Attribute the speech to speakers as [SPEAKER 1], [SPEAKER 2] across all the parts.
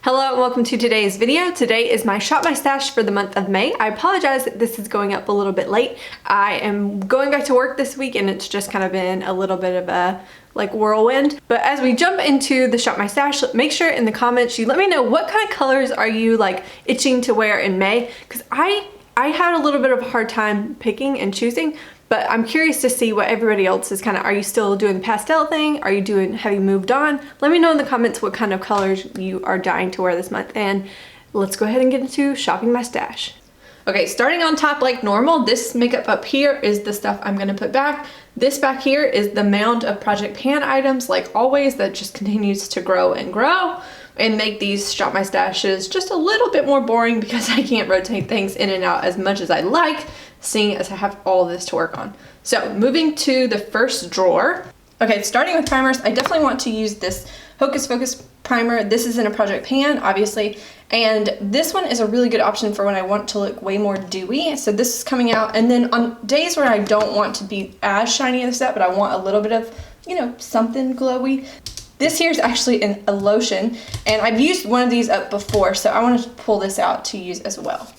[SPEAKER 1] Hello and welcome to today's video. Today is my Shop My Stash for the month of May. I apologize that this is going up a little bit late. I am going back to work this week and it's just kind of been a little bit of a whirlwind. But as we jump into the Shop My Stash, make sure in the comments you let me know what kind of colors are you itching to wear in May, because I had a little bit of a hard time picking and choosing. But I'm curious to see what everybody else is are you still doing the pastel thing? Have you moved on? Let me know in the comments what kind of colors you are dying to wear this month. And let's go ahead and get into shopping my stash. Okay, starting on top like normal, this makeup up here is the stuff I'm gonna put back. This back here is the mound of Project Pan items, like always, that just continues to grow and grow and make these Shop My Stashes just a little bit more boring because I can't rotate things in and out as much as I like, seeing as I have all this to work on. So moving to the first drawer. Okay, starting with primers, I definitely want to use this Hocus Pocus primer. This is in a Project Pan, obviously, and this one is a really good option for when I want to look way more dewy. So this is coming out, and then on days where I don't want to be as shiny as that, but I want a little bit of, something glowy. This here is actually a lotion, and I've used one of these up before, so I want to pull this out to use as well.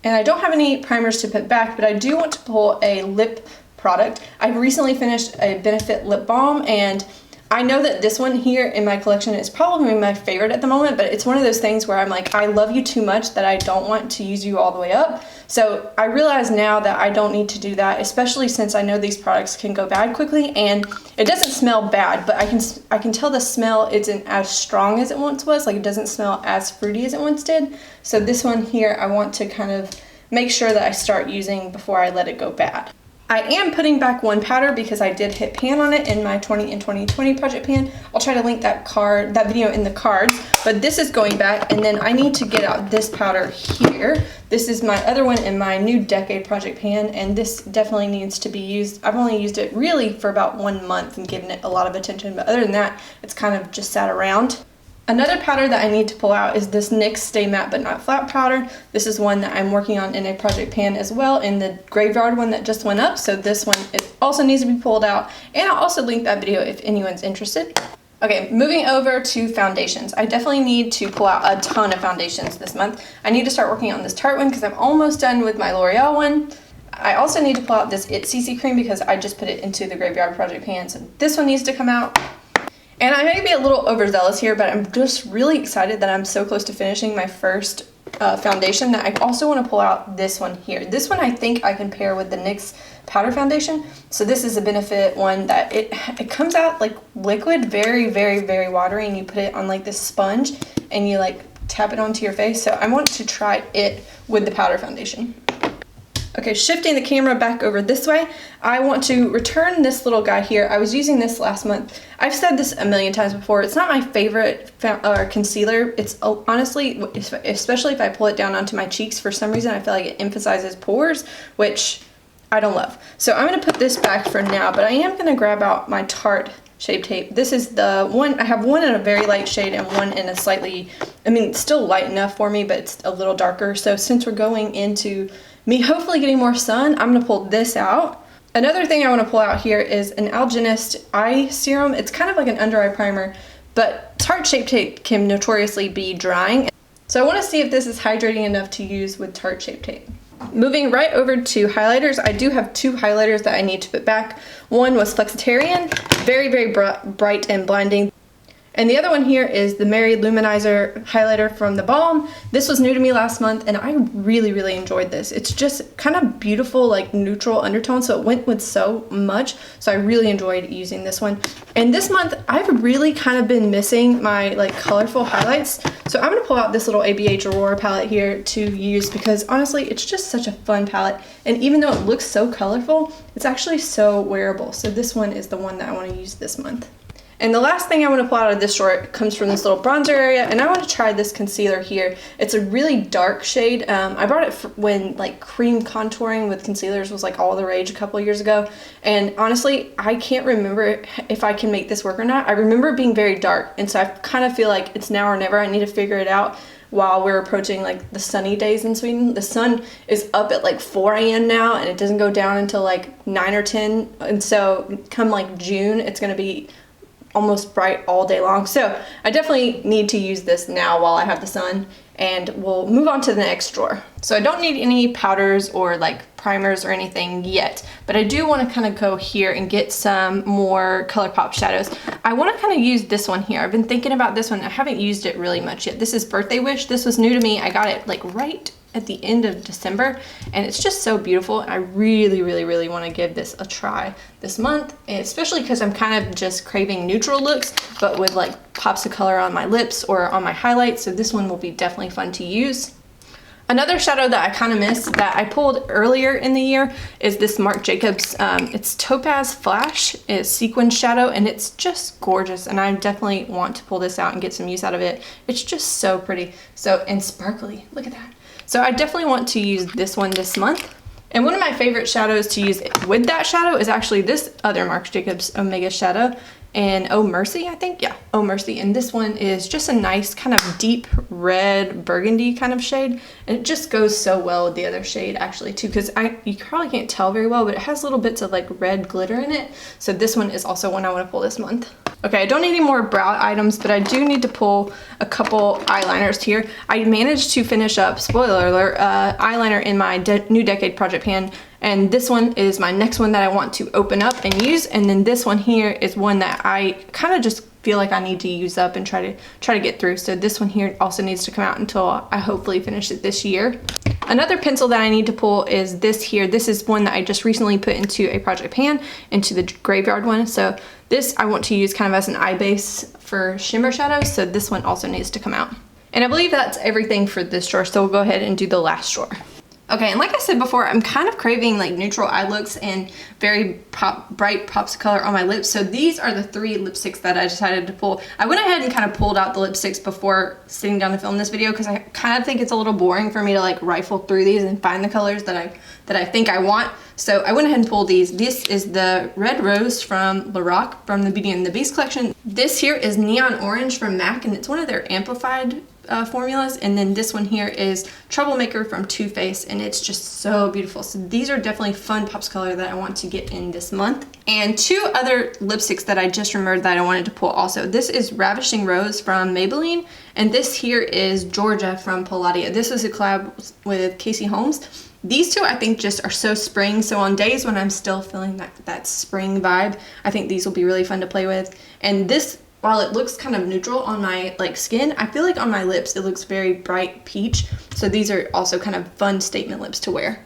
[SPEAKER 1] And I don't have any primers to put back, but I do want to pull a lip product. I've recently finished a Benefit lip balm, and I know that this one here in my collection is probably my favorite at the moment, but it's one of those things where I'm like, I love you too much that I don't want to use you all the way up. So I realize now that I don't need to do that, especially since I know these products can go bad quickly, and it doesn't smell bad, but I can tell the smell isn't as strong as it once was. Like, it doesn't smell as fruity as it once did. So this one here, I want to kind of make sure that I start using before I let it go bad. I am putting back one powder because I did hit pan on it in my 20 in 2020 Project Pan. I'll try to link that video in the cards, but this is going back, and then I need to get out this powder here. This is my other one in my new Decade Project Pan, and this definitely needs to be used. I've only used it really for about 1 month and given it a lot of attention, but other than that, it's kind of just sat around. Another powder that I need to pull out is this NYX Stay Matte But Not Flat powder. This is one that I'm working on in a Project Pan as well, in the Graveyard one that just went up. So this one, it also needs to be pulled out. And I'll also link that video if anyone's interested. Okay, moving over to foundations. I definitely need to pull out a ton of foundations this month. I need to start working on this Tarte one because I'm almost done with my L'Oreal one. I also need to pull out this It CC cream because I just put it into the Graveyard Project Pan. So this one needs to come out. And I may be a little overzealous here, but I'm just really excited that I'm so close to finishing my first foundation that I also want to pull out this one here. This one I think I can pair with the NYX powder foundation. So this is a Benefit one that it comes out like liquid, very, very, very watery, and you put it on like this sponge and you tap it onto your face. So I want to try it with the powder foundation. Okay, shifting the camera back over this way, I want to return this little guy here. I was using this last month. I've said this a million times before. It's not my favorite concealer. It's honestly, especially if I pull it down onto my cheeks, for some reason I feel like it emphasizes pores, which I don't love. So I'm going to put this back for now, but I am going to grab out my Tarte Shape Tape. This is the one, I have one in a very light shade and one in a slightly, it's still light enough for me, but it's a little darker. So since we're going into me hopefully getting more sun, I'm going to pull this out. Another thing I want to pull out here is an Algenist eye serum. It's kind of like an under eye primer, but Tarte Shape Tape can notoriously be drying. So I want to see if this is hydrating enough to use with Tarte Shape Tape. Moving right over to highlighters, I do have two highlighters that I need to put back. One was Flexitarian, very, very bright and blinding. And the other one here is the Mary Luminizer highlighter from the Balm. This was new to me last month, and I really, really enjoyed this. It's just kind of beautiful, neutral undertone, so it went with so much. So I really enjoyed using this one. And this month, I've really kind of been missing my colorful highlights. So I'm gonna pull out this little ABH Aurora palette here to use because honestly, it's just such a fun palette. And even though it looks so colorful, it's actually so wearable. So this one is the one that I wanna use this month. And the last thing I want to pull out of this drawer comes from this little bronzer area, and I want to try this concealer here. It's a really dark shade. I bought it when cream contouring with concealers was all the rage a couple years ago, and honestly, I can't remember if I can make this work or not. I remember it being very dark, and so I kind of feel like it's now or never. I need to figure it out while we're approaching the sunny days in Sweden. The sun is up at 4 a.m. now, and it doesn't go down until 9 or 10, and so come June, it's going to be
[SPEAKER 2] almost bright all day long. So I definitely need to use this now while I have the sun, and we'll move on to the next drawer. So I don't need any powders or like primers or anything yet, but I do want to kind of go here and get some more ColourPop shadows. I want to kind of use this one here. I've been thinking about this one. I haven't used it really much yet. This is Birthday Wish. This was new to me. I got it like right at the end of December, and it's just so beautiful. I really want to give this a try this month, and especially because I'm kind of just craving neutral looks, but with like pops of color on my lips or on my highlights. So this one will be definitely fun to use. Another shadow that I kind of missed that I pulled earlier in the year is this Marc Jacobs. It's Topaz Flash. It's sequin shadow, and it's just gorgeous, and I definitely want to pull this out and get some use out of it. It's just so pretty, and sparkly. Look at that. So I definitely want to use this one this month. And one of my favorite shadows to use with that shadow is actually this other Marc Jacobs Omega shadow. And Oh Mercy, I think, yeah, Oh Mercy. And this one is just a nice kind of deep red burgundy kind of shade, and it just goes so well with the other shade actually too, because you probably can't tell very well, but it has little bits of like red glitter in it. So this one is also one I want to pull this month. Okay, I don't need any more brow items, but I do need to pull a couple eyeliners here. I managed to finish up, spoiler alert, eyeliner in my New Decade project pan, and this one is my next one that I want to open up and use, and then this one here is one that I kind of just feel like I need to use up and try to get through. So this one here also needs to come out until I hopefully finish it this year. Another pencil that I need to pull is this here. This is one that I just recently put into a project pan, into the Graveyard one. So this I want to use kind of as an eye base for shimmer shadows. So this one also needs to come out. And I believe that's everything for this drawer. So we'll go ahead and do the last drawer. Okay, and like I said before, I'm kind of craving like neutral eye looks and very bright pops of color on my lips. So these are the 3 lipsticks that I decided to pull. I went ahead and kind of pulled out the lipsticks before sitting down to film this video, because I kind of think it's a little boring for me to like rifle through these and find the colors that I think I want. So I went ahead and pulled these. This is the Red Rose from Lorac from the Beauty and the Beast collection. This here is Neon Orange from MAC, and it's one of their amplified formulas. And then this one here is Troublemaker from Too Faced, and it's just so beautiful. So these are definitely fun pops color that I want to get in this month. And 2 other lipsticks that I just remembered that I wanted to pull also. This is Ravishing Rose from Maybelline, and this here is Georgia from Palladia. This is a collab with Casey Holmes. These 2 I think just are so spring, so on days when I'm still feeling that spring vibe, I think these will be really fun to play with. And this, while it looks kind of neutral on my like skin, I feel like on my lips it looks very bright peach. So these are also kind of fun statement lips to wear.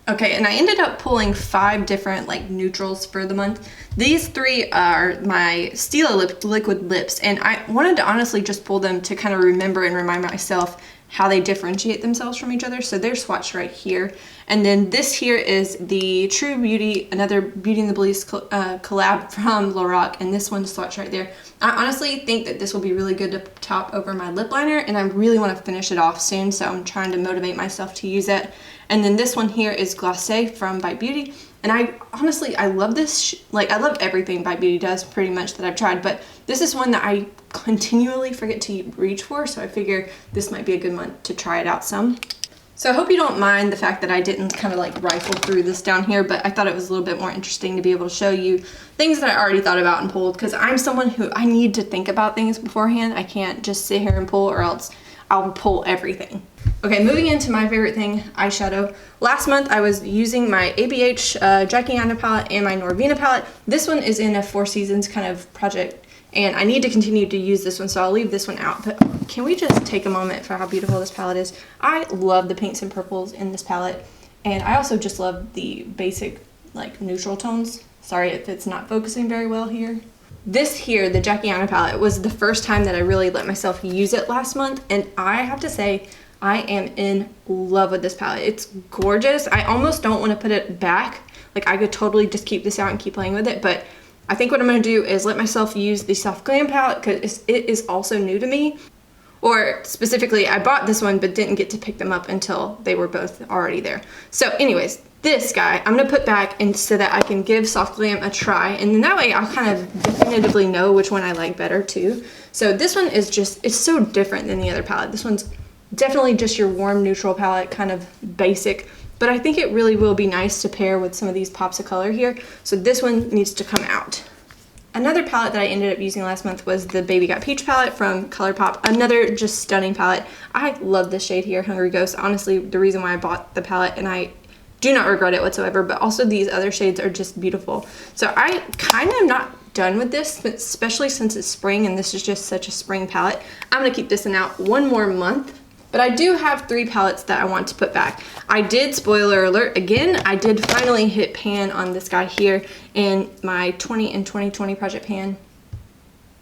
[SPEAKER 2] Okay, and I ended up pulling 5 different like neutrals for the month. These 3 are my Stila liquid lips, and I wanted to honestly just pull them to kind of remember and remind myself how they differentiate themselves from each other. So they're swatched right here. And then this here is the True Beauty, another Beauty and the Beast collab from Lorac, and this one's swatched right there. I honestly think that this will be really good to top over my lip liner, and I really want to finish it off soon, so I'm trying to motivate myself to use it. And then this one here is Glacé from By Beauty, and I honestly love this. I love everything By Beauty does pretty much that I've tried, but this is one that I continually forget to reach for, so I figure this might be a good month to try it out some. So I hope you don't mind the fact that I didn't kind of like rifle through this down here, but I thought it was a little bit more interesting to be able to show you things that I already thought about and pulled, because I'm someone who I need to think about things beforehand. I can't just sit here and pull, or else I'll pull everything. Okay, moving into my favorite thing, eyeshadow. Last month I was using my ABH Jackie Aina palette and my Norvina palette. This one is in a 4 Seasons kind of project, and I need to continue to use this one, so I'll leave this one out. But can we just take a moment for how beautiful this palette is? I love the pinks and purples in this palette, and I also just love the basic like neutral tones. Sorry if it's not focusing very well here. This here, the Jackie Aina palette, was the first time that I really let myself use it last month, and I have to say I am in love with this palette. It's gorgeous. I almost don't want to put it back. Like, I could totally just keep this out and keep playing with it, but I think what I'm going to do is let myself use the Soft Glam palette, because it is also new to me. Or specifically, I bought this one but didn't get to pick them up until they were both already there. So anyways, this guy I'm going to put back so that I can give Soft Glam a try, and then that way I'll kind of definitively know which one I like better too. So this one is just, it's so different than the other palette. This one's definitely just your warm neutral palette, kind of basic, but I think it really will be nice to pair with some of these pops of color here. So this one needs to come out. Another palette that I ended up using last month was the Baby Got Peach palette from ColourPop. Another just stunning palette. I love this shade here, Hungry Ghost. Honestly, the reason why I bought the palette, and I do not regret it whatsoever, but also these other shades are just beautiful. So I kind of am not done with this, but especially since it's spring and this is just such a spring palette. I'm gonna keep this in out one more month. But I do have 3 palettes that I want to put back. I did, spoiler alert, again, I did finally hit pan on this guy here in my 20 in 2020 project pan.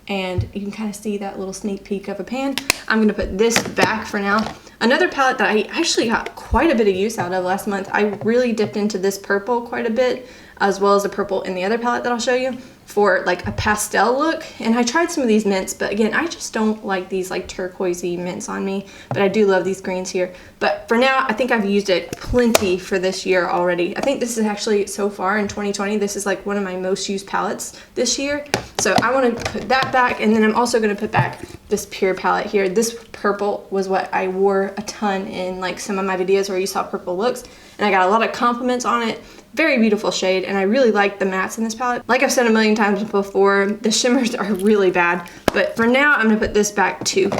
[SPEAKER 2] And you can kind of see that little sneak peek of a pan. I'm gonna put this back for now. Another palette that I actually got quite a bit of use out of last month, I really dipped into this purple quite a bit, as well as the purple in the other palette that I'll show you, for like a pastel look. And I tried some of these mints, but again, I just don't like these like turquoisey mints on me, but I do love these greens here. But for now, I think I've used it plenty for this year already. I think this is actually, so far in 2020, this is like one of my most used palettes this year. So I want to put that back, and then I'm also going to put back this pure palette here. This purple was what I wore a ton in like some of my videos where you saw purple looks, and I got a lot of compliments on it. Very beautiful shade, and I really like the mattes in this palette. Like I've said a million times before, the shimmers are really bad, but for now I'm gonna put this back too.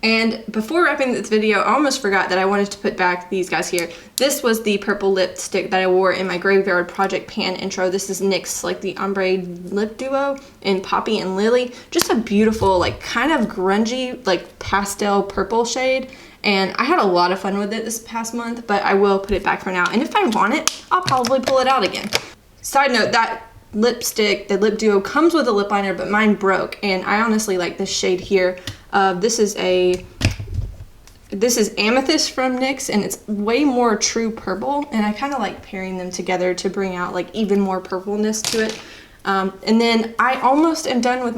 [SPEAKER 2] And before wrapping this video, I almost forgot that I wanted to put back these guys here. This was the purple lipstick that I wore in my Graveyard Project pan intro. This is NYX, like the ombre lip duo in Poppy and Lily. Just a beautiful, like kind of grungy, like pastel purple shade. And I had a lot of fun with it this past month, but I will put it back for now. And if I want it, I'll probably pull it out again. Side note, that lipstick, the lip duo, comes with a lip liner, but mine broke. And I honestly like this shade here. This is Amethyst from NYX, and it's way more true purple. And I kind of like pairing them together to bring out like even more purpleness to it. And then I almost am done with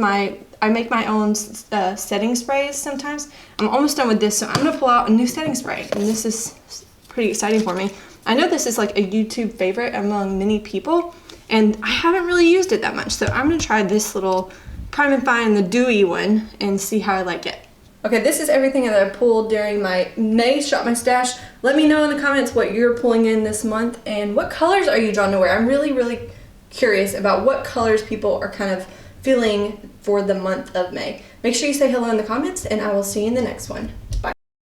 [SPEAKER 2] I make my own setting sprays sometimes. I'm almost done with this, so I'm gonna pull out a new setting spray, and this is pretty exciting for me. I know this is like a YouTube favorite among many people, and I haven't really used it that much, so I'm gonna try this little Prime and Fine, the dewy one, and see how I like it. Okay, this is everything that I pulled during my May Shop My Stash. Let me know in the comments what you're pulling in this month, and what colors are you drawn to wear. I'm really curious about what colors people are kind of feeling for the month of May. Make sure you say hello in the comments, and I will see you in the next one.